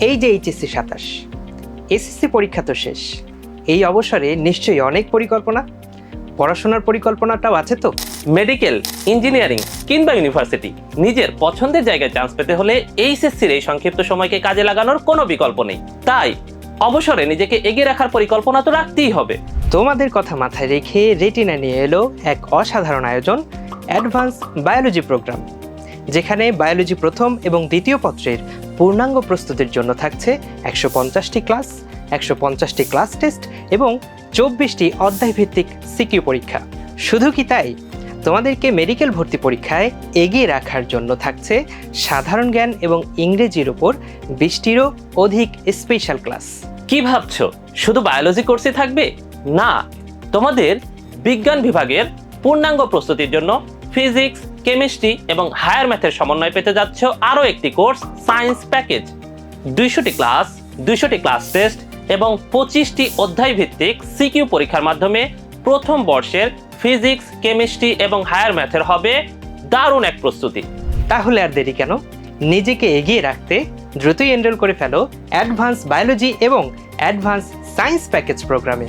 এই যে HSC 27, SSC পরীক্ষা তো শেষ। এই অবসরে নিশ্চয়ই অনেক পরিকল্পনা, পড়াশোনার পরিকল্পনাটাও আছে তো? মেডিকেল, ইঞ্জিনিয়ারিং কিংবা ইউনিভার্সিটি, নিজের পছন্দের জায়গায় চান্স পেতে হলে এইচএসসির এই সংক্ষিপ্ত সময়কে কাজে লাগানোর কোনো বিকল্প নেই। তাই অবসরে নিজেকে এগিয়ে রাখার পরিকল্পনা তো রাখতেই হবে। তোমাদের কথা মাথায় রেখে রেটিনা নিয়ে এলো এক অসাধারণ আয়োজন, অ্যাডভান্স বায়োলজি প্রোগ্রাম, যেখানে বায়োলজি প্রথম এবং দ্বিতীয় পত্রের পূর্ণাঙ্গ প্রস্তুতির জন্য থাকছে 150টি ক্লাস, 150টি ক্লাস টেস্ট এবং 24টি অধ্যায়ভিত্তিক সিকিউ পরীক্ষা। শুধু কি তাই, তোমাদেরকে মেডিকেল ভর্তি পরীক্ষায় এগিয়ে রাখার জন্য থাকছে সাধারণ জ্ঞান এবং ইংরেজির উপর 20টিরও অধিক স্পেশাল ক্লাস। কি ভাবছো শুধু বায়োলজি কোর্সে থাকবে? না, তোমাদের বিজ্ঞান বিভাগের পূর্ণাঙ্গ প্রস্তুতির জন্য ফিজিক্স, কেমিস্ট্রি এবং হায়ার ম্যাথের সমন্বয় পেতে যাচ্ছ আরও একটি কোর্স, সায়েন্স প্যাকেজ। 200টি ক্লাস, 200টি ক্লাস টেস্ট এবং 25টি অধ্যায় ভিত্তিক সিকিউ পরীক্ষার মাধ্যমে প্রথম বর্ষের ফিজিক্স, কেমিস্ট্রি এবং হায়ার ম্যাথের হবে দারুণ এক প্রস্তুতি। তাহলে আর দেরি কেন? নিজেকে এগিয়ে রাখতে দ্রুতই এনরোল করে ফেলো অ্যাডভান্স বায়োলজি এবং অ্যাডভান্স সায়েন্স প্যাকেজ প্রোগ্রামে।